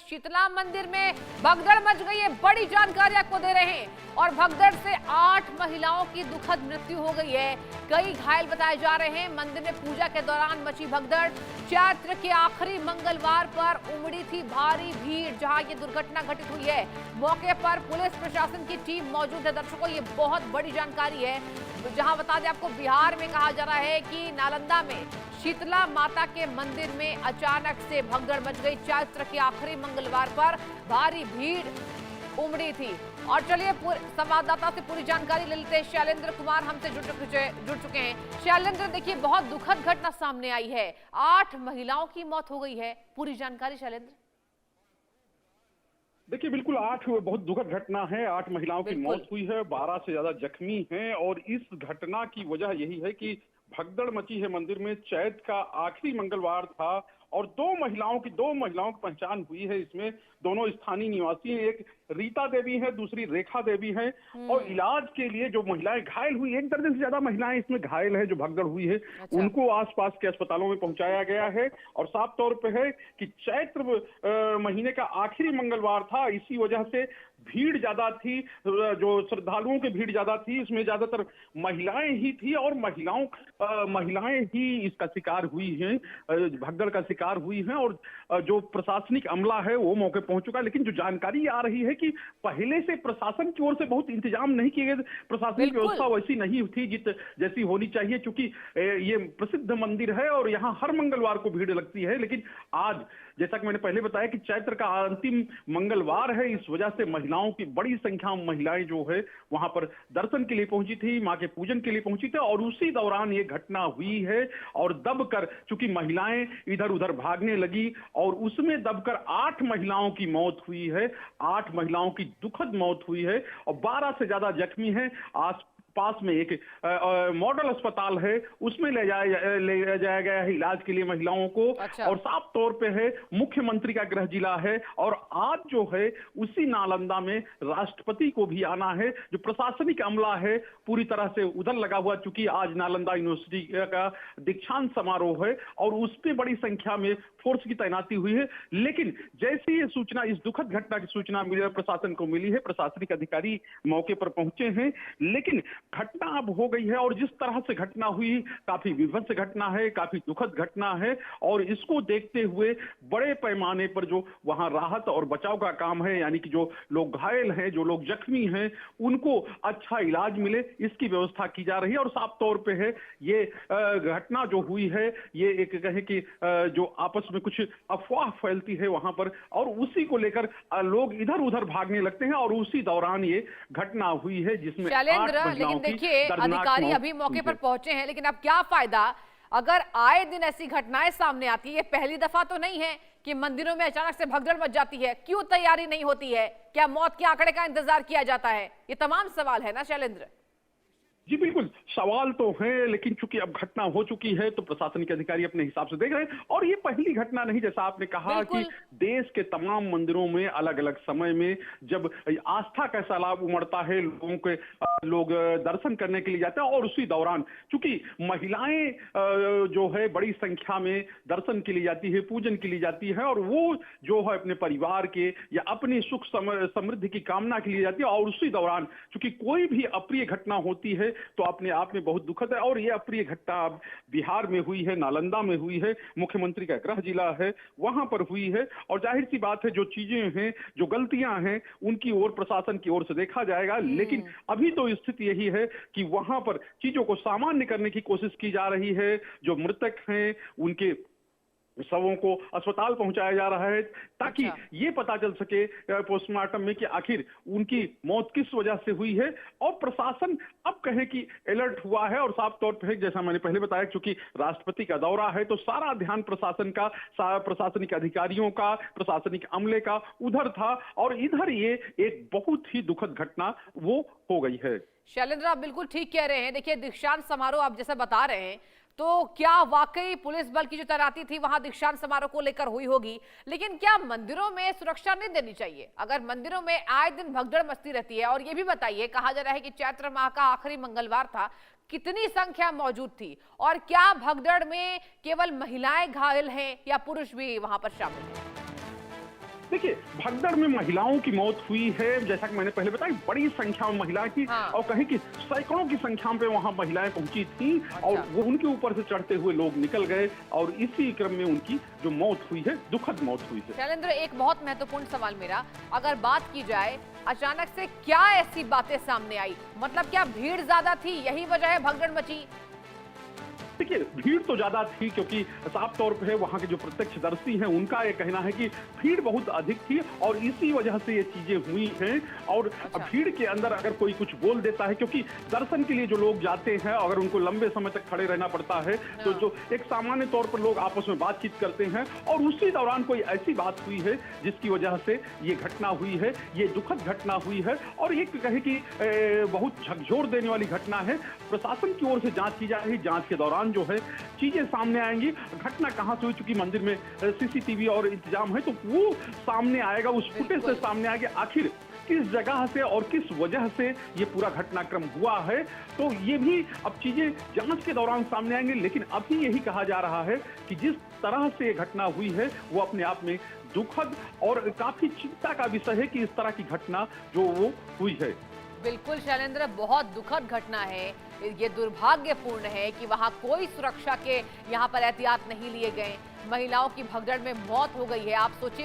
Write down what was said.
शीतला मंदिर में भगदड़ मच गई है, बड़ी जानकारी आपको दे रहे हैं। और भगदड़ से 8 महिलाओं की दुखद मृत्यु हो गई है, कई घायल बताए जा रहे हैं। मंदिर में पूजा के दौरान मची भगदड़, चैत्र के आखिरी मंगलवार पर उमड़ी थी भारी भीड़ जहां ये दुर्घटना घटित हुई है। मौके पर पुलिस प्रशासन की टीम मौजूद है। दर्शकों, ये बहुत बड़ी जानकारी है, जहां बता दें आपको बिहार में कहा जा रहा है कि नालंदा में शीतला माता के मंदिर में अचानक से भगदड़ मच गई। चैत्र के आखिरी मंगलवार पर भारी भीड़ उमड़ी थी। और चलिए संवाददाता से पूरी जानकारी ले लेते हैं। शैलेंद्र कुमार हमसे जुड़ चुके हैं। शैलेंद्र, देखिए बहुत दुखद घटना सामने आई है, 8 महिलाओं की मौत हो गई है, पूरी जानकारी शैलेंद्र। देखिए बिल्कुल 8 बहुत दुखद घटना है। 8 महिलाओं की मौत हुई है, 12 से ज्यादा जख्मी हैं। और इस घटना की वजह यही है कि भगदड़ मची है मंदिर में। चैत्र का आखिरी मंगलवार था और दो महिलाओं की पहचान हुई है। इसमें दोनों स्थानीय निवासी हैं, एक रीता देवी है, दूसरी रेखा देवी है। और इलाज के लिए जो महिलाएं घायल हुई, 1 दर्जन से ज्यादा महिलाएं इसमें घायल है जो भगदड़ हुई है। उनको आसपास के अस्पतालों में पहुंचाया गया है। और साफ तौर पे है कि चैत्र महीने का आखिरी मंगलवार था, इसी वजह से भीड़ ज्यादा थी, जो श्रद्धालुओं की भीड़ ज्यादा थी। इसमें ज्यादातर महिलाएं ही थी और महिलाएं ही इसका शिकार हुई हैं, भगदड़ का शिकार हुई हैं। और जो प्रशासनिक अमला है वो मौके पहुंच चुका है। लेकिन जो जानकारी आ रही है कि पहले से प्रशासन की ओर से बहुत इंतजाम नहीं किए गए, प्रशासनिक व्यवस्था वैसी नहीं थी जैसी होनी चाहिए। क्योंकि ये प्रसिद्ध मंदिर है और यहाँ हर मंगलवार को भीड़ लगती है। लेकिन आज जैसा कि मैंने पहले बताया कि चैत्र का अंतिम मंगलवार है, इस वजह से महिलाओं की बड़ी संख्या में महिलाएं जो है वहां पर दर्शन के लिए पहुंची थी, मां के पूजन के लिए पहुंची थी। और उसी दौरान ये घटना हुई है। और दबकर, चूंकि महिलाएं इधर उधर भागने लगी और उसमें दबकर 8 महिलाओं की मौत हुई है। 8 महिलाओं की दुखद मौत हुई है और 12 से ज्यादा जख्मी हैं। पास में एक मॉडल अस्पताल है, उसमें ले जाया गया है इलाज के लिए महिलाओं को। और साफ तौर पे है मुख्यमंत्री का गृह जिला है। और आज जो है उसी नालंदा में राष्ट्रपति को भी आना है। जो प्रशासनिक अमला है पूरी तरह से उधर लगा हुआ, चूंकि आज नालंदा यूनिवर्सिटी का दीक्षांत समारोह है और उसमें बड़ी संख्या में फोर्स की तैनाती हुई है। लेकिन जैसे ये सूचना, इस दुखद घटना की सूचना प्रशासन को मिली है, प्रशासनिक अधिकारी मौके पर पहुंचे हैं। लेकिन घटना अब हो गई है और जिस तरह से घटना हुई, काफी विभत्स घटना है, काफी दुखद घटना है। और इसको देखते हुए बड़े पैमाने पर जो वहां राहत और बचाव का काम है, यानी कि जो लोग घायल हैं, जो लोग जख्मी हैं, उनको अच्छा इलाज मिले, इसकी व्यवस्था की जा रही है। और साफ तौर पे है ये घटना जो हुई है, ये एक कहे कि जो आपस में कुछ अफवाह फैलती है वहां पर, और उसी को लेकर लोग इधर उधर भागने लगते हैं। और उसी दौरान ये घटना हुई है जिसमें लेकिन देखिए अधिकारी अभी मौके पर पहुंचे हैं, लेकिन अब क्या फायदा अगर आए दिन ऐसी घटनाएं सामने आती है। ये पहली दफा तो नहीं है कि मंदिरों में अचानक से भगदड़ मच जाती है। क्यों तैयारी नहीं होती है? क्या मौत के आंकड़े का इंतजार किया जाता है? ये तमाम सवाल है ना शैलेंद्र। जी बिल्कुल, सवाल तो है, लेकिन चूंकि अब घटना हो चुकी है तो प्रशासनिक अधिकारी अपने हिसाब से देख रहे हैं। और ये पहली घटना नहीं, जैसा आपने कहा कि देश के तमाम मंदिरों में अलग अलग समय में जब आस्था का सैलाब उमड़ता है, लोग दर्शन करने के लिए जाते हैं। और उसी दौरान चूंकि महिलाएं जो है बड़ी संख्या में दर्शन के लिए जाती है, पूजन के लिए जाती है, और वो जो है अपने परिवार के या अपनी सुख समृद्धि की कामना के लिए जाती है। और उसी दौरान चूंकि कोई भी अप्रिय घटना होती है तो अपने आप में बहुत दुखद है। और ये अप्रिय घटना बिहार में हुई है, नालंदा में हुई है, मुख्यमंत्री का गृह जिला है, वहां पर हुई है। और जाहिर सी बात है जो चीजें हैं, जो गलतियां हैं, उनकी ओर प्रशासन की ओर से देखा जाएगा। लेकिन अभी तो स्थिति यही है कि वहां पर चीजों को सामान्य करने की कोशिश की जा रही है। जो मृतक हैं उनके शवों को अस्पताल पहुंचाया जा रहा है ताकि ये पता चल सके पोस्टमार्टम में कि आखिर उनकी मौत किस वजह से हुई है। और प्रशासन अब कहे कि अलर्ट हुआ है। और साफ तौर पर जैसा मैंने पहले बताया, क्योंकि राष्ट्रपति का दौरा है तो सारा ध्यान प्रशासन का, प्रशासनिक अधिकारियों का, प्रशासनिक अमले का उधर था। और इधर ये एक बहुत ही दुखद घटना वो हो गई है। शैलेंद्र, आप बिल्कुल ठीक कह रहे हैं। देखिए दीक्षांत समारोह आप जैसे बता रहे हैं, तो क्या वाकई पुलिस बल की जो तैनाती थी वहां दीक्षांत समारोह को लेकर हुई होगी, लेकिन क्या मंदिरों में सुरक्षा नहीं देनी चाहिए? अगर मंदिरों में आए दिन भगदड़ मचती रहती है, और ये भी बताइए, कहा जा रहा है कि चैत्र माह का आखिरी मंगलवार था, कितनी संख्या मौजूद थी? और क्या भगदड़ में केवल महिलाएं घायल हैं या पुरुष भी वहां पर शामिल हैं? देखिए, भगदड़ में महिलाओं की मौत हुई है। जैसा कि मैंने पहले बताया, बड़ी संख्या में महिलाएं थी। हाँ। और कहीं कि सैकड़ों की संख्या में वहां महिलाएं पहुंची थी। और अच्छा। वो उनके ऊपर से चढ़ते हुए लोग निकल गए और इसी क्रम में उनकी जो मौत हुई है, दुखद मौत हुई है। शैलेंद्र, एक बहुत महत्वपूर्ण सवाल मेरा, अगर बात की जाए अचानक से क्या ऐसी बातें सामने आई, मतलब क्या भीड़ ज्यादा थी, यही वजह है भगदड़ मची? देखिए, भीड़ तो ज्यादा थी क्योंकि साफ तौर पे वहां के जो प्रत्यक्षदर्शी हैं उनका ये कहना है कि भीड़ बहुत अधिक थी और इसी वजह से ये चीजें हुई हैं। और अच्छा। भीड़ के अंदर अगर कोई कुछ बोल देता है, क्योंकि दर्शन के लिए जो लोग जाते हैं अगर उनको लंबे समय तक खड़े रहना पड़ता है तो जो एक सामान्य तौर पर लोग आपस में बातचीत करते हैं और उसी दौरान कोई ऐसी बात हुई है जिसकी वजह से ये घटना हुई है, ये दुखद घटना हुई है। और ये कहे कि बहुत झकझोर देने वाली घटना है। प्रशासन की ओर से जांच की जा रही, जांच के दौरान जो है चीजें सामने आएंगी। घटना कहां से हुई, चूंकि मंदिर में सीसीटीवी और इंतजाम है तो वो सामने आएगा, उस फुटेज से सामने आएगा आखिर किस जगह से और किस वजह से ये पूरा घटनाक्रम हुआ है। तो ये भी अब चीजें जांच के दौरान सामने आएंगी। लेकिन अभी यही कहा जा रहा है कि जिस तरह से ये घटना हुई है वो अपने आप में दुखद और काफी चिंता का विषय है कि इस तरह की घटना जो वो हुई है। बिल्कुल शैलेंद्र, बहुत दुखद घटना है। ये दुर्भाग्यपूर्ण है कि वहां कोई सुरक्षा के यहाँ पर एहतियात नहीं लिए गए, महिलाओं की भगदड़ में मौत हो गई है। आप सोचिए